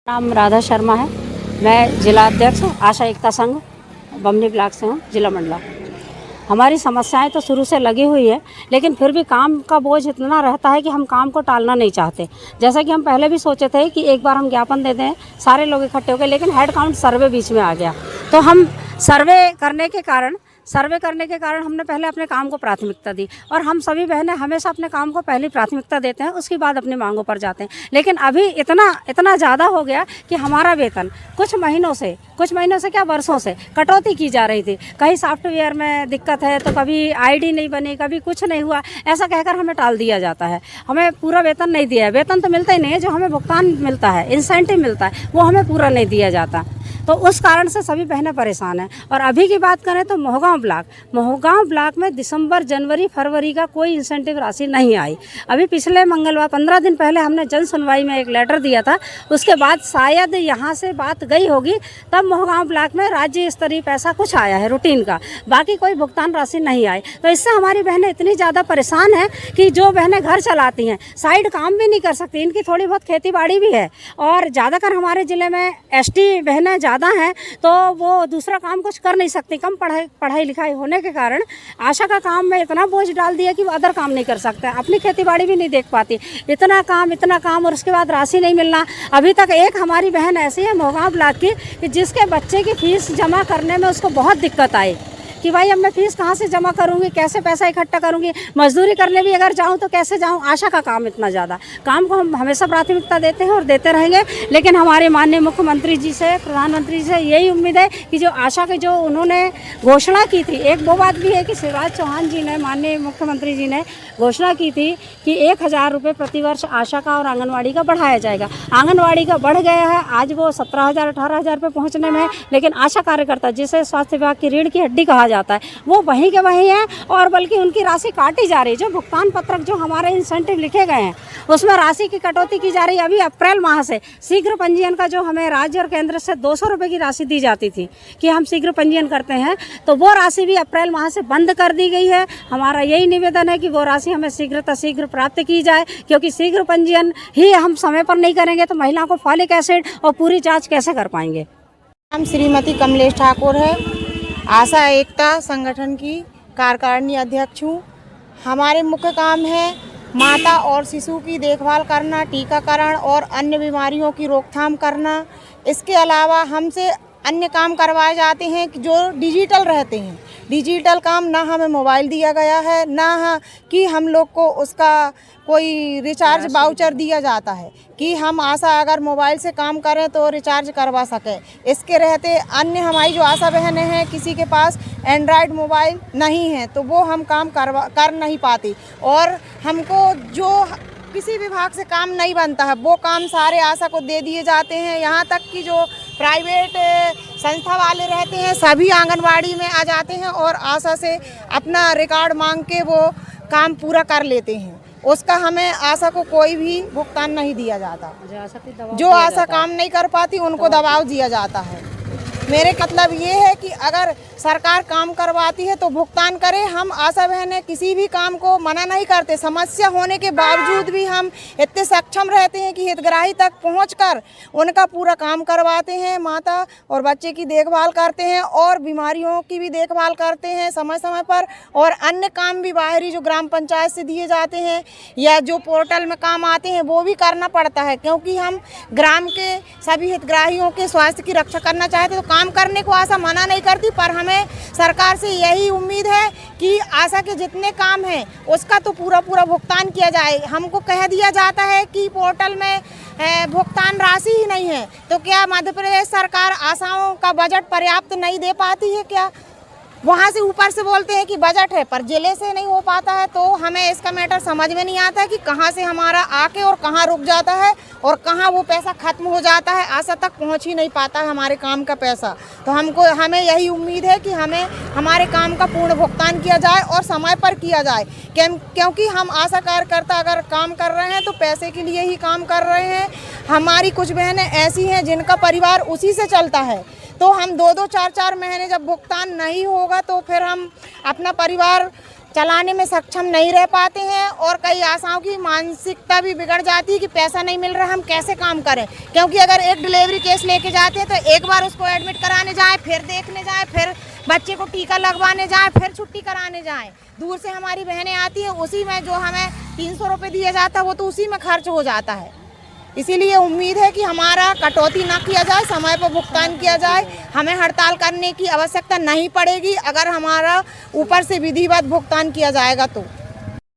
नाम राधा शर्मा है। मैं जिला अध्यक्ष आशा एकता संघ बमनी ब्लॉक से हूँ, जिला मंडला। हमारी समस्याएं तो शुरू से लगी हुई है, लेकिन फिर भी काम का बोझ इतना रहता है कि हम काम को टालना नहीं चाहते। जैसा कि हम पहले भी सोचे थे कि एक बार हम ज्ञापन दे दें, सारे लोग इकट्ठे हो गए, लेकिन हेड काउंट सर्वे बीच में आ गया। तो हम सर्वे करने के कारण हमने पहले अपने काम को प्राथमिकता दी, और हम सभी बहनें हमेशा अपने काम को पहली प्राथमिकता देते हैं, उसके बाद अपनी मांगों पर जाते हैं। लेकिन अभी इतना ज़्यादा हो गया कि हमारा वेतन कुछ महीनों से क्या वर्षों से कटौती की जा रही थी। कहीं सॉफ्टवेयर में दिक्कत है, तो कभी आईडी नहीं बनी, कभी कुछ नहीं हुआ, ऐसा कहकर हमें टाल दिया जाता है। हमें पूरा वेतन नहीं दिया है। वेतन तो मिलता ही नहीं है, जो हमें भुगतान मिलता है, इंसेंटिव मिलता है, वो हमें पूरा नहीं दिया जाता। तो उस कारण से सभी बहनें परेशान हैं। और अभी की बात करें तो मोहगांव ब्लॉक में दिसंबर, जनवरी, फरवरी का कोई इंसेंटिव राशि नहीं आई। अभी पिछले मंगलवार 15 दिन पहले हमने जन सुनवाई में एक लेटर दिया था, उसके बाद शायद यहाँ से बात गई होगी, तब मोहगांव ब्लॉक में राज्य स्तरीय पैसा कुछ आया है रूटीन का, बाकी कोई भुगतान राशि नहीं आई। तो इससे हमारी बहनें इतनी ज़्यादा परेशान हैं कि जो बहनें घर चलाती हैं, साइड काम भी नहीं कर सकती। इनकी थोड़ी बहुत खेती बाड़ी भी है, और ज़्यादातर हमारे ज़िले में एसटी बहनें ज़्यादा हैं, तो वो दूसरा काम कुछ कर नहीं सकती। कम पढ़ाई लिखाई होने के कारण आशा का काम में इतना बोझ डाल दिया कि वो अदर काम नहीं कर सकते, अपनी खेती बाड़ी भी नहीं देख पाती। इतना काम और उसके बाद राशि नहीं मिलना। अभी तक एक हमारी बहन ऐसी है मोहगांव ब्लॉक की कि जिसके बच्चे की फीस जमा करने में उसको बहुत दिक्कत आई कि भाई अब मैं फ़ीस कहाँ से जमा करूँगी, कैसे पैसा इकट्ठा करूँगी, मजदूरी करने भी अगर जाऊँ तो कैसे जाऊँ। आशा का काम इतना ज़्यादा, काम को हम हमेशा प्राथमिकता देते हैं और देते रहेंगे। लेकिन हमारे माननीय मुख्यमंत्री जी से, प्रधानमंत्री जी से यही उम्मीद है कि जो आशा की जो उन्होंने घोषणा की थी, एक वो बात भी है कि शिवराज चौहान जी ने, माननीय मुख्यमंत्री जी ने घोषणा की थी कि 1000 रुपये प्रतिवर्ष आशा का और आंगनवाड़ी का बढ़ाया जाएगा। आंगनवाड़ी का बढ़ गया है, आज वो 17,000 18,000 रुपये पहुँचने में है, लेकिन आशा कार्यकर्ता, जिसे स्वास्थ्य विभाग की रीढ़ की हड्डी कहा जाता है, वो वहीं के वहीं हैं, और बल्कि उनकी राशि काटी जा रही है। जो भुगतान पत्रक जो हमारे इंसेंटिव लिखे गए हैं, उसमें राशि की कटौती की जा रही है। अभी अप्रैल माह से शीघ्र पंजीयन का जो हमें राज्य और केंद्र से 200 रुपये की राशि दी जाती थी कि हम शीघ्र पंजीयन करते हैं, तो वो राशि भी अप्रैल माह से बंद कर दी गई है। हमारा यही निवेदन है कि वो राशि हमें शीघ्र प्राप्त की जाए, क्योंकि शीघ्र पंजीयन ही हम समय पर नहीं करेंगे तो महिला को फॉलिक एसिड और पूरी जाँच कैसे कर पाएंगे। नाम श्रीमती कमलेश ठाकुर है, आशा एकता संगठन की कार्यकारिणी अध्यक्ष हूँ। हमारे मुख्य काम है माता और शिशु की देखभाल करना, टीकाकरण और अन्य बीमारियों की रोकथाम करना। इसके अलावा हमसे अन्य काम करवाए जाते हैं कि जो डिजिटल रहते हैं। डिजिटल काम ना हमें मोबाइल दिया गया है, ना कि हम लोग को उसका कोई रिचार्ज वाउचर दिया जाता है कि हम आशा अगर मोबाइल से काम करें तो रिचार्ज करवा सकें। इसके रहते अन्य हमारी जो आशा बहनें हैं, किसी के पास एंड्रॉयड मोबाइल नहीं है, तो वो हम काम कर नहीं पाती, और हमको जो किसी विभाग से काम नहीं बनता है, वो काम सारे आशा को दे दिए जाते हैं। यहाँ तक कि जो प्राइवेट संस्था वाले रहते हैं, सभी आंगनवाड़ी में आ जाते हैं और आशा से अपना रिकॉर्ड मांग के वो काम पूरा कर लेते हैं। उसका हमें आशा को कोई भी भुगतान नहीं दिया जाता। जो आशा काम नहीं कर पाती उनको दबाव दिया जाता है। मेरे मतलब ये है कि अगर सरकार काम करवाती है तो भुगतान करे। हम आशा बहनें किसी भी काम को मना नहीं करते। समस्या होने के बावजूद भी हम इतने सक्षम रहते हैं कि हितग्राही तक पहुंचकर उनका पूरा काम करवाते हैं। माता और बच्चे की देखभाल करते हैं और बीमारियों की भी देखभाल करते हैं समय समय पर, और अन्य काम भी बाहरी जो ग्राम पंचायत से दिए जाते हैं या जो पोर्टल में काम आते हैं वो भी करना पड़ता है, क्योंकि हम ग्राम के सभी हितग्राहियों के स्वास्थ्य की रक्षा करना चाहते। तो काम करने को आशा मना नहीं करती, पर हमें सरकार से यही उम्मीद है कि आशा के जितने काम हैं उसका तो पूरा भुगतान किया जाए। हमको कह दिया जाता है कि पोर्टल में भुगतान राशि ही नहीं है, तो क्या मध्य प्रदेश सरकार आशाओं का बजट पर्याप्त नहीं दे पाती है क्या? वहाँ से ऊपर से बोलते हैं कि बजट है, पर जिले से नहीं हो पाता है। तो हमें इसका मैटर समझ में नहीं आता है कि कहाँ से हमारा आके और कहाँ रुक जाता है और कहाँ वो पैसा खत्म हो जाता है, आशा तक पहुँच ही नहीं पाता है हमारे काम का पैसा। तो हमें यही उम्मीद है कि हमें हमारे काम का पूर्ण भुगतान किया जाए और समय पर किया जाए, क्योंकि हम आशा कार्यकर्ता अगर काम कर रहे हैं तो पैसे के लिए ही काम कर रहे हैं। हमारी कुछ बहनें ऐसी हैं जिनका परिवार उसी से चलता है, तो हम 2-2 4-4 महीने जब भुगतान नहीं होगा तो फिर हम अपना परिवार चलाने में सक्षम नहीं रह पाते हैं और कई आशाओं की मानसिकता भी बिगड़ जाती है कि पैसा नहीं मिल रहा, हम कैसे काम करें। क्योंकि अगर एक डिलीवरी केस लेके जाते हैं तो एक बार उसको एडमिट कराने जाएं, फिर देखने जाएं, फिर बच्चे को टीका लगवाने जाएं, फिर छुट्टी कराने जाएं। दूर से हमारी बहनें आती हैं, उसी में जो हमें 300 रुपये दिया जाता है वो तो उसी में खर्च हो जाता है। इसीलिए उम्मीद है कि हमारा कटौती ना किया जाए, समय पर भुगतान किया जाए। हमें हड़ताल करने की आवश्यकता नहीं पड़ेगी अगर हमारा ऊपर से विधिवत भुगतान किया जाएगा तो।